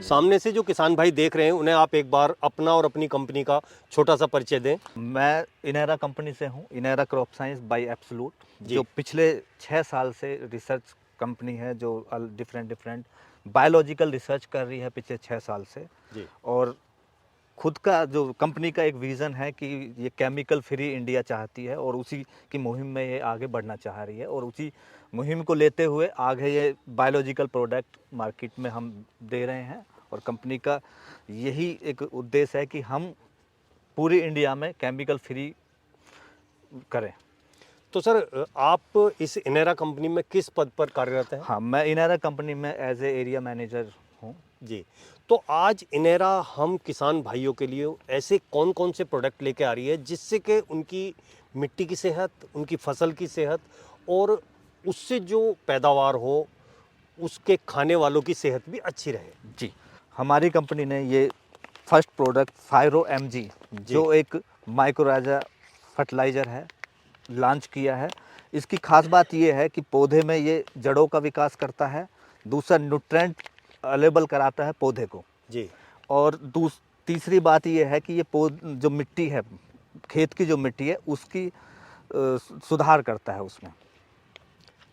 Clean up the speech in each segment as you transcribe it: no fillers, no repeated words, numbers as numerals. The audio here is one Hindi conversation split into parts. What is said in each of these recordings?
सामने से जो किसान भाई देख रहे हैं उन्हें आप एक बार अपना और अपनी कंपनी का छोटा सा परिचय दें। मैं इनेरा कंपनी से हूँ, इनेरा क्रॉप साइंस बाय एब्सोल्यूट, जो पिछले 6 साल से रिसर्च कंपनी है जो डिफरेंट बायोलॉजिकल रिसर्च कर रही है पिछले 6 साल से जी। और खुद का जो कंपनी का एक विज़न है कि ये केमिकल फ्री इंडिया चाहती है और उसी की मुहिम में ये आगे बढ़ना चाह रही है और उसी मुहिम को लेते हुए आगे ये बायोलॉजिकल प्रोडक्ट मार्केट में हम दे रहे हैं और कंपनी का यही एक उद्देश्य है कि हम पूरी इंडिया में केमिकल फ्री करें। तो सर आप इस इनेरा कंपनी में किस पद पर कार्यरत हैं? हाँ, मैं इनेरा कंपनी में एज ए एरिया मैनेजर हूँ। जी। तो आज इनेरा हम किसान भाइयों के लिए ऐसे कौन कौन से प्रोडक्ट लेके आ रही है जिससे कि उनकी मिट्टी की सेहत, उनकी फसल की सेहत और उससे जो पैदावार हो उसके खाने वालों की सेहत भी अच्छी रहे? जी, हमारी कंपनी ने ये फर्स्ट प्रोडक्ट फायरो एमजी जो एक माइक्रोराजा फर्टिलाइज़र है लॉन्च किया है। इसकी खास बात ये है कि पौधे में ये जड़ों का विकास करता है, दूसरा न्यूट्रेंट अवेलेबल कराता है पौधे को जी। और तीसरी बात ये है कि ये जो मिट्टी है, खेत की जो मिट्टी है उसकी सुधार करता है उसमें।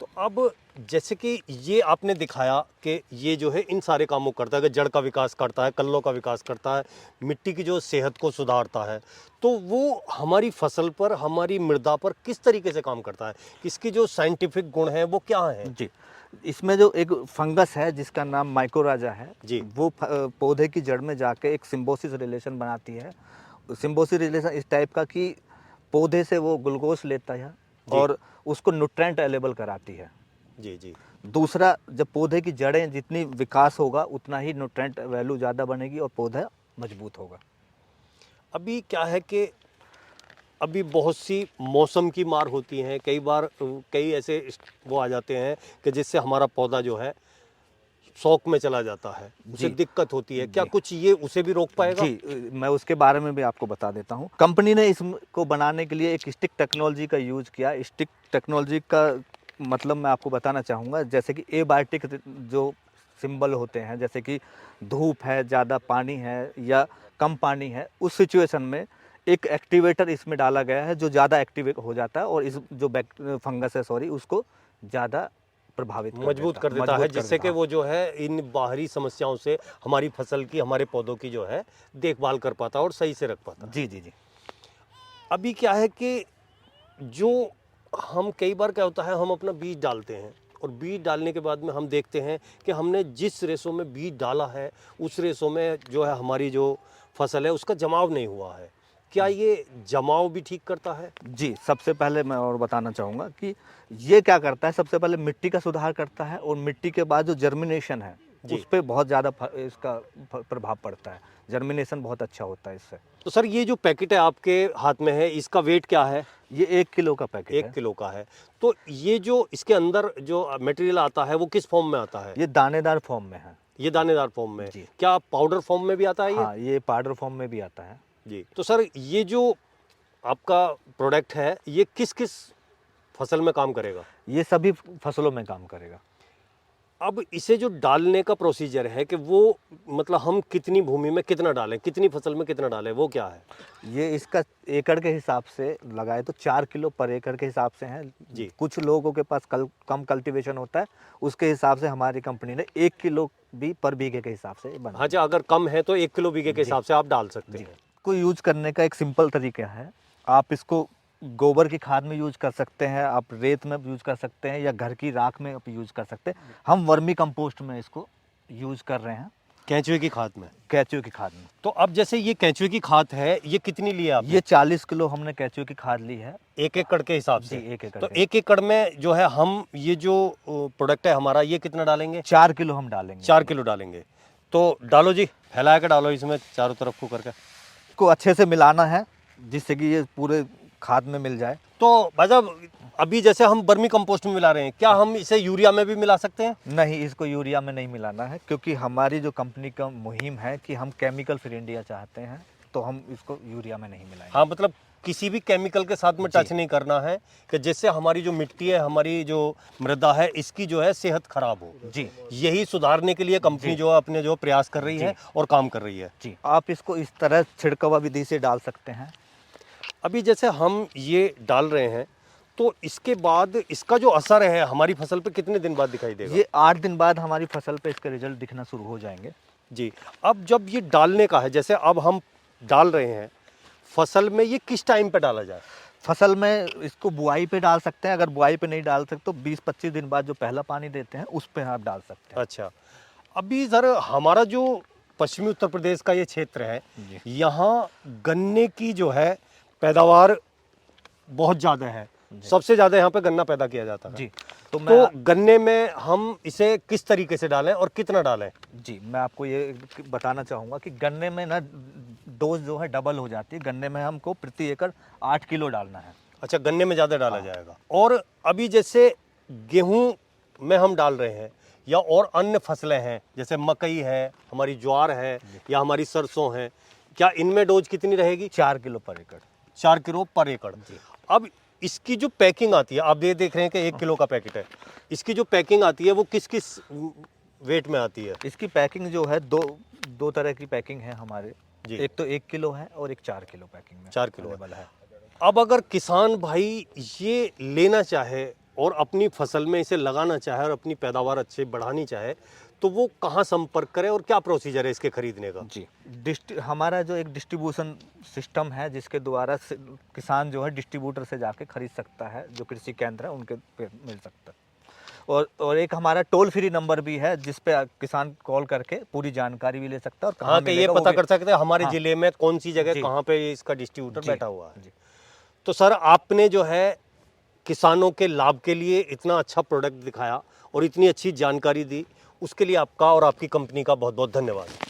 तो अब जैसे कि ये आपने दिखाया कि ये जो है इन सारे कामों करता है कि जड़ का विकास करता है, कल्लों का विकास करता है, मिट्टी की जो सेहत को सुधारता है, तो वो हमारी फसल पर, हमारी मृदा पर किस तरीके से काम करता है? इसकी जो साइंटिफिक गुण हैं वो क्या हैं? जी, इसमें जो एक फंगस है जिसका नाम माइक्रोराजा है जी। वो पौधे की जड़ में जाके एक सिम्बोसिस रिलेशन बनाती है। सिम्बोसिस रिलेशन इस टाइप का कि पौधे से वो ग्लूकोज लेता है और उसको न्यूट्रेंट अवेलेबल कराती है। जी जी। दूसरा, जब पौधे की जड़ें जितनी विकास होगा उतना ही न्यूट्रेंट वैल्यू ज़्यादा बनेगी और पौधा मजबूत होगा। अभी क्या है कि अभी बहुत सी मौसम की मार होती हैं, कई बार कई ऐसे वो आ जाते हैं कि जिससे हमारा पौधा जो है शौक में चला जाता है, उसे दिक्कत होती है, क्या कुछ ये उसे भी रोक पाएगा? जी, मैं उसके बारे में भी आपको बता देता हूँ। कंपनी ने इसको बनाने के लिए एक स्टिक टेक्नोलॉजी का यूज़ किया। स्टिक टेक्नोलॉजी का मतलब मैं आपको बताना चाहूँगा, जैसे कि एबायोटिक जो सिंबल होते हैं, जैसे कि धूप है, ज़्यादा पानी है या कम पानी है, उस सिचुएशन में एक एक्टिवेटर इसमें डाला गया है जो ज़्यादा एक्टिवेट हो जाता है और इस जो फंगस है उसको ज़्यादा प्रभावित मजबूत कर देता है, जिससे कि वो जो है इन बाहरी समस्याओं से हमारी फसल की, हमारे पौधों की जो है देखभाल कर पाता है और सही से रख पाता है। जी जी जी। अभी क्या है कि जो हम कई बार क्या होता है, हम अपना बीज डालते हैं और बीज डालने के बाद में हम देखते हैं कि हमने जिस रेशो में बीज डाला है उस रेशो में जो है हमारी जो फसल है उसका जमाव नहीं हुआ है। क्या ये जमाव भी ठीक करता है? जी, सबसे पहले मैं और बताना चाहूँगा कि ये क्या करता है, सबसे पहले मिट्टी का सुधार करता है और मिट्टी के बाद जो जर्मिनेशन है उस पे बहुत ज़्यादा इसका प्रभाव पड़ता है। जर्मिनेशन बहुत अच्छा होता है इससे। तो सर ये जो पैकेट है आपके हाथ में है, इसका वेट क्या है? ये 1 किलो का पैकेट है। 1 किलो का है। तो ये जो इसके अंदर जो मटेरियल आता है वो किस फॉर्म में आता है? ये दानेदार फॉर्म में है। ये दानेदार फॉर्म में। जी। क्या पाउडर फॉर्म में भी आता है ये? हाँ, ये पाउडर फॉर्म में भी आता है। जी। तो सर ये जो आपका प्रोडक्ट है ये किस किस फसल में काम करेगा? ये सभी फसलों में काम करेगा। अब इसे जो डालने का प्रोसीजर है कि वो मतलब हम कितनी भूमि में कितना डालें, कितनी फसल में कितना डालें, वो क्या है? ये इसका एकड़ के हिसाब से लगाए तो 4 किलो पर एकड़ के हिसाब से है जी। कुछ लोगों के पास कम कल्टीवेशन होता है, उसके हिसाब से हमारी कंपनी ने 1 किलो भी पर बीघे के हिसाब से बना। हाँ जी, अगर कम है तो 1 किलो बीघे के हिसाब से आप डाल सकते हैं। को यूज करने का एक सिंपल तरीका है। आप इसको गोबर की खाद में यूज कर सकते हैं, आप रेत में यूज कर सकते हैं या घर की राख में आप यूज कर सकते हैं। हम वर्मी कंपोस्ट में इसको यूज कर रहे हैं, केंचुए की खाद में। केंचुए की खाद में। तो अब जैसे ये केंचुए की खाद है, ये कितनी ली है आपने? ये 40 किलो हमने केंचुए की खाद ली है। 1 एकड़ के हिसाब से? जी, 1 एकड़। तो 1 एकड़ में जो है हम ये जो प्रोडक्ट है हमारा ये कितना डालेंगे? 4 किलो हम डालेंगे। 4 किलो डालेंगे। तो डालो जी, फैला के डालो इसमें चारों तरफ को करके। इसको अच्छे से मिलाना है जिससे कि ये पूरे खाद में मिल जाए। तो भाई साहब अभी जैसे हम वर्मी कंपोस्ट में मिला रहे हैं, क्या हम इसे यूरिया में भी मिला सकते हैं? नहीं, इसको यूरिया में नहीं मिलाना है क्योंकि हमारी जो कंपनी का मुहिम है कि हम केमिकल फ्री इंडिया चाहते हैं, तो हम इसको यूरिया में नहीं मिलाएंगे। हाँ, मतलब किसी भी केमिकल के साथ में टच नहीं करना है, कि जिससे हमारी जो मिट्टी है, हमारी जो मृदा है, इसकी जो है सेहत खराब हो। जी यही सुधारने के लिए कंपनी जो है अपने जो प्रयास कर रही है और काम कर रही है। जी, आप इसको इस तरह छिड़कावा विधि से डाल सकते हैं। अभी जैसे हम ये डाल रहे हैं, तो इसके बाद इसका जो असर है हमारी फसल पे कितने दिन बाद दिखाई देगा? ये 8 दिन बाद हमारी फसल पे इसके रिजल्ट दिखना शुरू हो जाएंगे। जी। अब जब ये डालने का है, जैसे अब हम डाल रहे हैं फसल में, ये किस टाइम पे डाला जाए? फसल में इसको बुआई पे डाल सकते हैं, अगर बुआई पे नहीं डाल सकते तो 20-25 दिन बाद जो पहला पानी देते हैं उस पे आप डाल सकते हैं। अच्छा, अभी सर हमारा जो पश्चिमी उत्तर प्रदेश का ये क्षेत्र है, जी। यहाँ गन्ने की जो है पैदावार बहुत ज़्यादा है, सबसे ज़्यादा यहाँ पे गन्ना पैदा किया जाता है। जी, तो तो गन्ने में हम इसे किस तरीके से डालें और कितना डालें? जी, मैं आपको ये बताना चाहूँगा कि गन्ने में ना डोज जो है डबल हो जाती है। गन्ने में हमको प्रति एकड़ 8 किलो डालना है। अच्छा, गन्ने में ज़्यादा डाला जाएगा। और अभी जैसे गेहूं में हम डाल रहे हैं या और अन्य फसलें हैं, जैसे मकई है, हमारी ज्वार है या हमारी सरसों है, क्या इनमें डोज कितनी रहेगी? 4 किलो पर एकड़। 4 किलो पर एकड़। अब इसकी जो पैकिंग आती है, आप ये देख रहे हैं कि 1 किलो का पैकेट है, इसकी जो पैकिंग आती है वो किस किस वेट में आती है? इसकी पैकिंग जो है दो तरह की पैकिंग है हमारे। जी। एक तो 1 किलो है और एक 4 किलो पैकिंग में 4 किलो अवेलेबल है। अब अगर किसान भाई ये लेना चाहे और अपनी फसल में इसे लगाना चाहे और अपनी पैदावार अच्छे बढ़ानी चाहे, तो वो कहाँ संपर्क करे और क्या प्रोसीजर है इसके खरीदने का? जी, हमारा जो एक डिस्ट्रीब्यूशन सिस्टम है जिसके द्वारा किसान जो है डिस्ट्रीब्यूटर से जाके खरीद सकता है, जो कृषि केंद्र है उनके पे मिल सकता है। और एक हमारा टोल फ्री नंबर भी है जिस पे किसान कॉल करके पूरी जानकारी भी ले सकता है और कहाँ हाँ, कि ये मिलेगा वो पता भी- कर सकते हैं हमारे हाँ। जिले में कौन सी जगह जी। कहाँ पे इसका डिस्ट्रीब्यूटर जी, बैठा हुआ है। जी। तो सर आपने जो है किसानों के लाभ के लिए इतना अच्छा प्रोडक्ट दिखाया और इतनी अच्छी जानकारी दी, उसके लिए आपका और आपकी कंपनी का बहुत बहुत धन्यवाद।